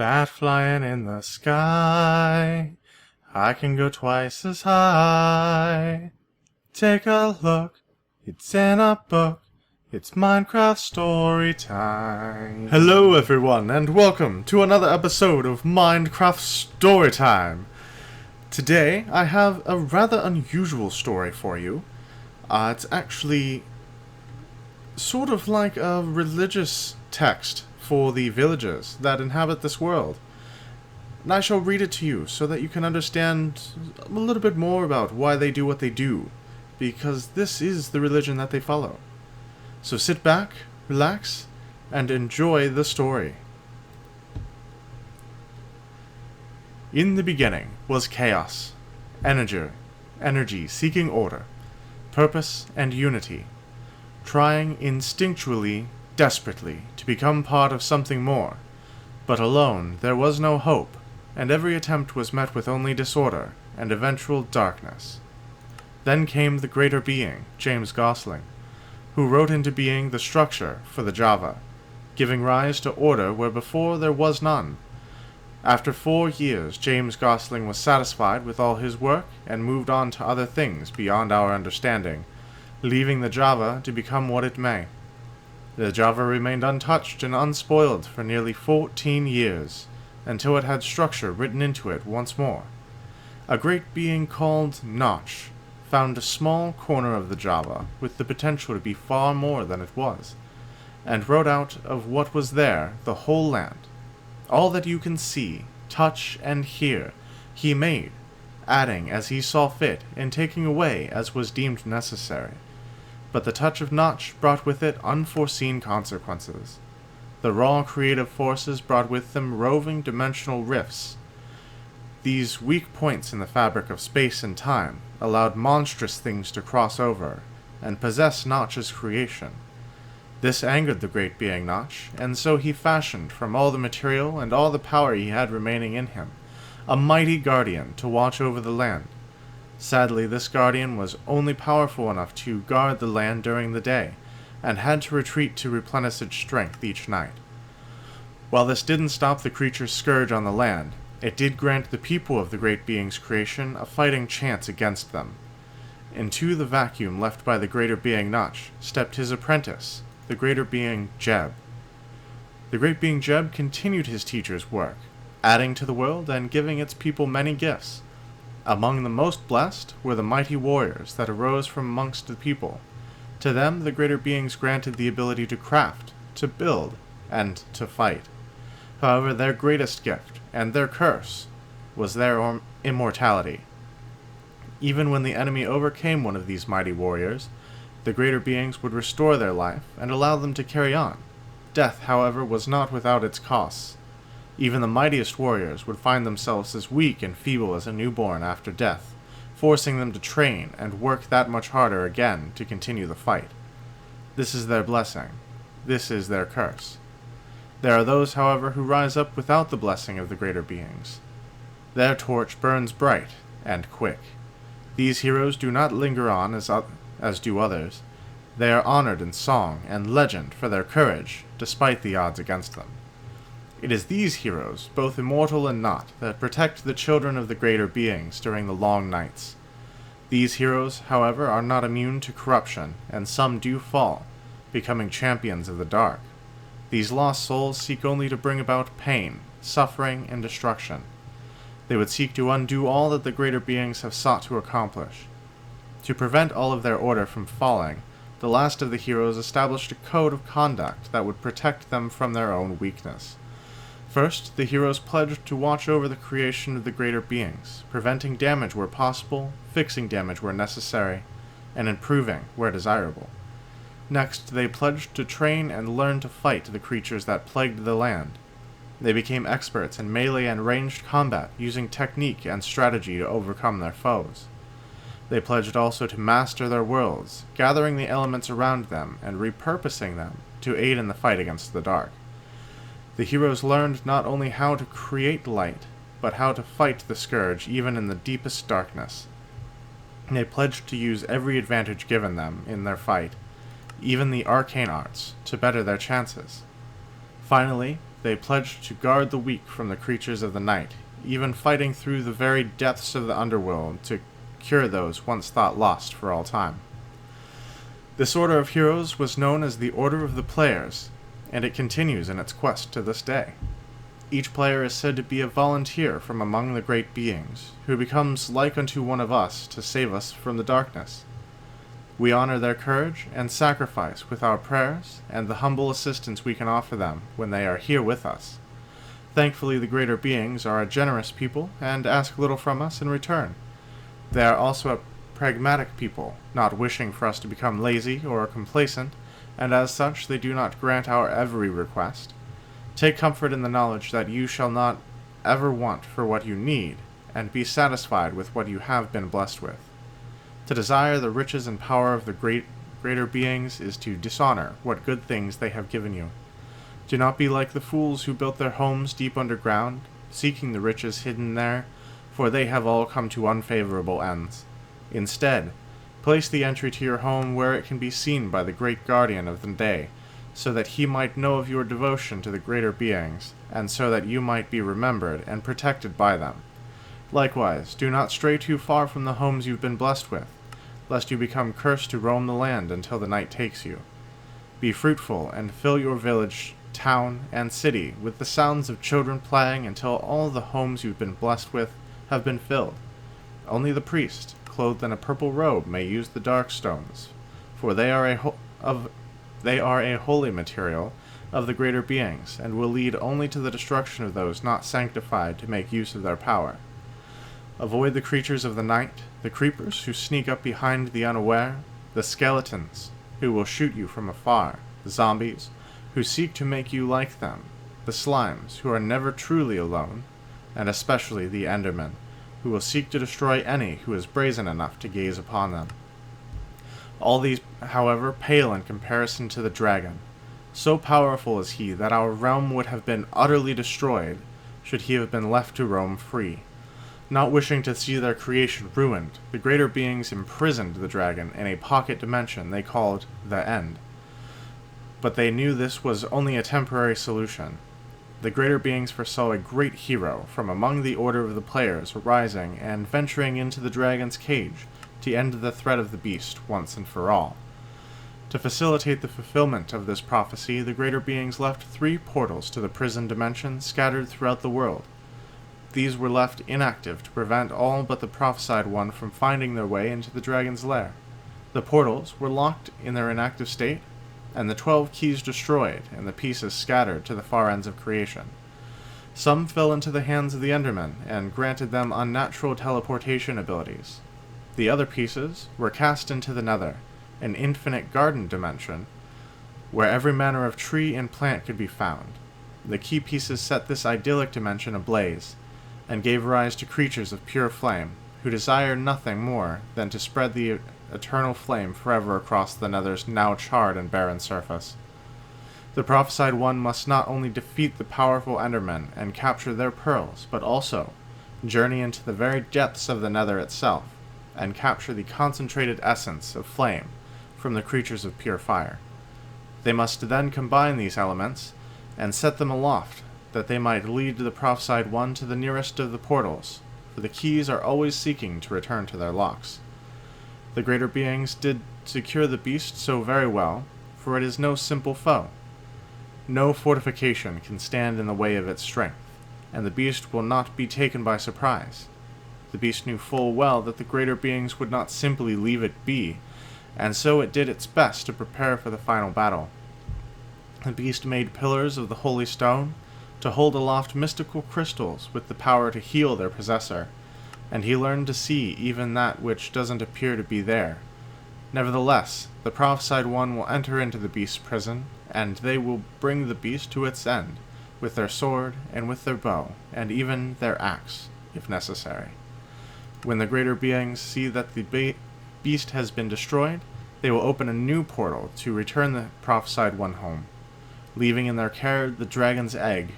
Bat flying in the sky, I can go twice as high. Take a look, it's in a book, it's Minecraft story time. Hello everyone, and welcome to another episode of Minecraft story time. Today, I have a rather unusual story for you. It's actually sort of like a religious text for the villagers that inhabit this world. And I shall read it to you so that you can understand a little bit more about why they do what they do, because this is the religion that they follow. So sit back, relax, and enjoy the story. In the beginning was chaos, energy seeking order, purpose and unity, trying instinctually, desperately, to become part of something more. But alone there was no hope, and every attempt was met with only disorder and eventual darkness. Then came the greater being, James Gosling, who wrote into being the structure for the Java, giving rise to order where before there was none. After 4 years, James Gosling was satisfied with all his work and moved on to other things beyond our understanding, leaving the Java to become what it may. The Java remained untouched and unspoiled for nearly 14 years, until it had structure written into it once more. A great being called Notch found a small corner of the Java with the potential to be far more than it was, and wrote out of what was there the whole land. All that you can see, touch, and hear, he made, adding as he saw fit and taking away as was deemed necessary. But the touch of Notch brought with it unforeseen consequences. The raw creative forces brought with them roving dimensional rifts. These weak points in the fabric of space and time allowed monstrous things to cross over and possess Notch's creation. This angered the great being Notch, and so he fashioned from all the material and all the power he had remaining in him a mighty guardian to watch over the land. Sadly, this guardian was only powerful enough to guard the land during the day, and had to retreat to replenish its strength each night. While this didn't stop the creature's scourge on the land, it did grant the people of the great being's creation a fighting chance against them. Into the vacuum left by the greater being Notch stepped his apprentice, the greater being Jeb. The great being Jeb continued his teacher's work, adding to the world and giving its people many gifts. Among the most blessed were the mighty warriors that arose from amongst the people. To them the greater beings granted the ability to craft, to build, and to fight. However, their greatest gift, and their curse, was their immortality. Even when the enemy overcame one of these mighty warriors, the greater beings would restore their life and allow them to carry on. Death, however, was not without its costs. Even the mightiest warriors would find themselves as weak and feeble as a newborn after death, forcing them to train and work that much harder again to continue the fight. This is their blessing. This is their curse. There are those, however, who rise up without the blessing of the greater beings. Their torch burns bright and quick. These heroes do not linger on as do others. They are honored in song and legend for their courage, despite the odds against them. It is these heroes, both immortal and not, that protect the children of the greater beings during the long nights. These heroes, however, are not immune to corruption, and some do fall, becoming champions of the dark. These lost souls seek only to bring about pain, suffering, and destruction. They would seek to undo all that the greater beings have sought to accomplish. To prevent all of their order from falling, the last of the heroes established a code of conduct that would protect them from their own weakness. First, the heroes pledged to watch over the creation of the greater beings, preventing damage where possible, fixing damage where necessary, and improving where desirable. Next, they pledged to train and learn to fight the creatures that plagued the land. They became experts in melee and ranged combat, using technique and strategy to overcome their foes. They pledged also to master their worlds, gathering the elements around them and repurposing them to aid in the fight against the dark. The heroes learned not only how to create light, but how to fight the scourge even in the deepest darkness. They pledged to use every advantage given them in their fight, even the arcane arts, to better their chances. Finally, they pledged to guard the weak from the creatures of the night, even fighting through the very depths of the underworld to cure those once thought lost for all time. This order of heroes was known as the Order of the Players, and it continues in its quest to this day. Each player is said to be a volunteer from among the great beings, who becomes like unto one of us to save us from the darkness. We honor their courage and sacrifice with our prayers and the humble assistance we can offer them when they are here with us. Thankfully, the greater beings are a generous people and ask little from us in return. They are also a pragmatic people, not wishing for us to become lazy or complacent, and as such they do not grant our every request. Take comfort in the knowledge that you shall not ever want for what you need, and be satisfied with what you have been blessed with. To desire the riches and power of the greater beings is to dishonor what good things they have given you. Do not be like the fools who built their homes deep underground, seeking the riches hidden there, for they have all come to unfavorable ends. Instead, place the entry to your home where it can be seen by the great guardian of the day, so that he might know of your devotion to the greater beings, and so that you might be remembered and protected by them. Likewise, do not stray too far from the homes you've been blessed with, lest you become cursed to roam the land until the night takes you. Be fruitful and fill your village, town, and city with the sounds of children playing until all the homes you've been blessed with have been filled. Only the priest, clothed in a purple robe, may use the dark stones, for they are a holy material of the greater beings, and will lead only to the destruction of those not sanctified to make use of their power. Avoid the creatures of the night, the creepers who sneak up behind the unaware, the skeletons who will shoot you from afar, the zombies who seek to make you like them, the slimes who are never truly alone, and especially the Endermen, who will seek to destroy any who is brazen enough to gaze upon them. All these, however, pale in comparison to the dragon. So powerful is he that our realm would have been utterly destroyed should he have been left to roam free. Not wishing to see their creation ruined, the greater beings imprisoned the dragon in a pocket dimension they called the End. But they knew this was only a temporary solution. The greater beings foresaw a great hero from among the order of the players arising and venturing into the dragon's cage to end the threat of the beast once and for all. To facilitate the fulfillment of this prophecy, the greater beings left 3 portals to the prison dimension scattered throughout the world. These were left inactive to prevent all but the prophesied one from finding their way into the dragon's lair. The portals were locked in their inactive state, and the 12 keys destroyed and the pieces scattered to the far ends of creation. Some fell into the hands of the Endermen and granted them unnatural teleportation abilities. The other pieces were cast into the Nether, an infinite garden dimension, where every manner of tree and plant could be found. The key pieces set this idyllic dimension ablaze, and gave rise to creatures of pure flame, who desire nothing more than to spread the eternal flame forever across the Nether's now charred and barren surface. The prophesied one must not only defeat the powerful Endermen and capture their pearls, but also journey into the very depths of the Nether itself, and capture the concentrated essence of flame from the creatures of pure fire. They must then combine these elements and set them aloft, that they might lead the prophesied one to the nearest of the portals, for the keys are always seeking to return to their locks. The greater beings did secure the beast so very well, for it is no simple foe. No fortification can stand in the way of its strength, and the beast will not be taken by surprise. The beast knew full well that the greater beings would not simply leave it be, and so it did its best to prepare for the final battle. The beast made pillars of the holy stone to hold aloft mystical crystals with the power to heal their possessor, and he learned to see even that which doesn't appear to be there. Nevertheless, the prophesied one will enter into the beast's prison, and they will bring the beast to its end, with their sword and with their bow, and even their axe, if necessary. When the greater beings see that the beast has been destroyed, they will open a new portal to return the prophesied one home, leaving in their care the dragon's egg.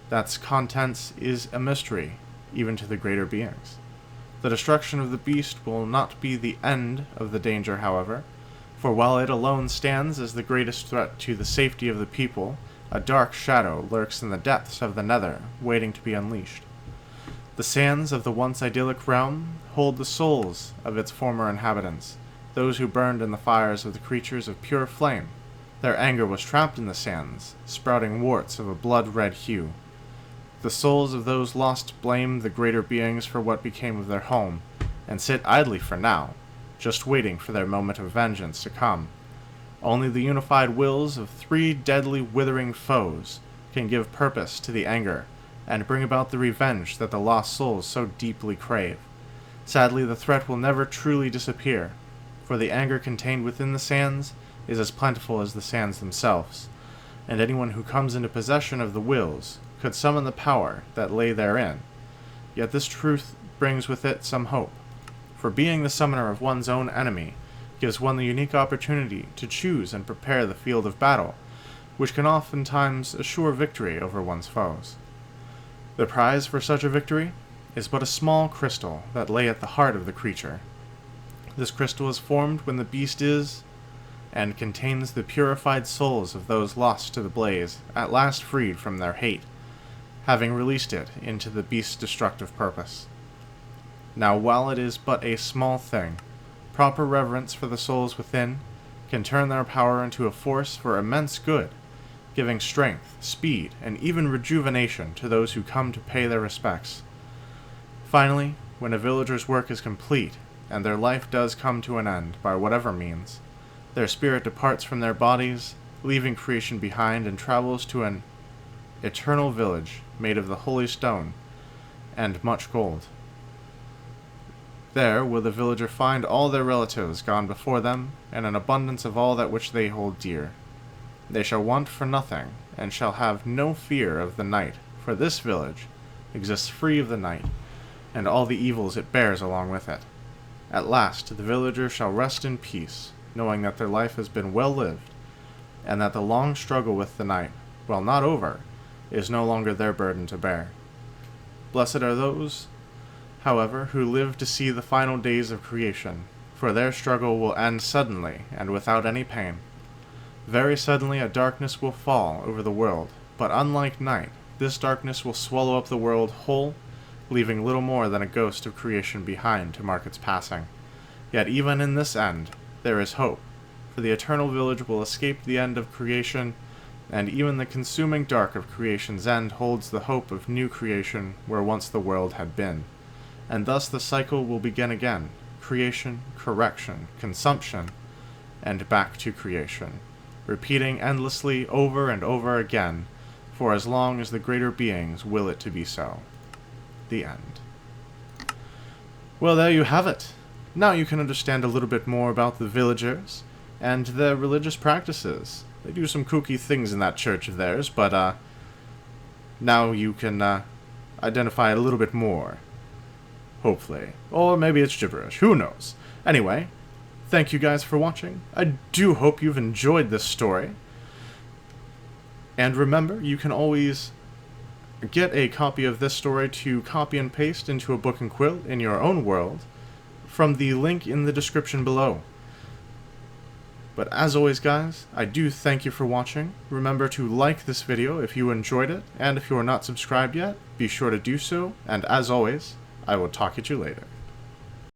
That's contents is a mystery, even to the greater beings. The destruction of the beast will not be the end of the danger, however, for while it alone stands as the greatest threat to the safety of the people A dark shadow lurks in the depths of the nether, waiting to be unleashed. The sands of the once idyllic realm hold the souls of its former inhabitants, those who burned in the fires of the creatures of pure flame. Their anger was trapped in the sands, sprouting warts of a blood-red hue. The souls of those lost blame the greater beings for what became of their home, and sit idly for now, just waiting for their moment of vengeance to come. Only the unified wills of 3 deadly withering foes can give purpose to the anger, and bring about the revenge that the lost souls so deeply crave. Sadly, the threat will never truly disappear, for the anger contained within the sands is as plentiful as the sands themselves, and anyone who comes into possession of the wills could summon the power that lay therein. Yet this truth brings with it some hope, for being the summoner of one's own enemy gives one the unique opportunity to choose and prepare the field of battle, which can oftentimes assure victory over one's foes. The prize for such a victory is but a small crystal that lay at the heart of the creature. This crystal is formed when the beast is, and contains the purified souls of those lost to the blaze, at last freed from their hate, having released it into the beast's destructive purpose. Now, while it is but a small thing, proper reverence for the souls within can turn their power into a force for immense good, giving strength, speed, and even rejuvenation to those who come to pay their respects. Finally, when a villager's work is complete, and their life does come to an end by whatever means, their spirit departs from their bodies, leaving creation behind, and travels to an eternal village made of the holy stone and much gold. There will the villager find all their relatives gone before them, and an abundance of all that which they hold dear. They shall want for nothing, and shall have no fear of the night, for this village exists free of the night, and all the evils it bears along with it. At last the villager shall rest in peace, knowing that their life has been well lived, and that the long struggle with the night, while not over, is no longer their burden to bear. Blessed are those, however, who live to see the final days of creation, for their struggle will end suddenly and without any pain. Very suddenly a darkness will fall over the world, but unlike night, this darkness will swallow up the world whole, leaving little more than a ghost of creation behind to mark its passing. Yet even in this end, there is hope, for the eternal village will escape the end of creation, and even the consuming dark of creation's end holds the hope of new creation where once the world had been. And thus the cycle will begin again, creation, correction, consumption, and back to creation, repeating endlessly over and over again, for as long as the greater beings will it to be so. The end. Well, there you have it. Now you can understand a little bit more about the villagers and their religious practices. They do some kooky things in that church of theirs, but now you can identify a little bit more. Hopefully. Or maybe it's gibberish. Who knows? Anyway, thank you guys for watching. I do hope you've enjoyed this story. And remember, you can always get a copy of this story to copy and paste into a book and quill in your own world from the link in the description below. But as always, guys, I do thank you for watching. Remember to like this video if you enjoyed it, and if you are not subscribed yet, be sure to do so, and as always, I will talk at you later.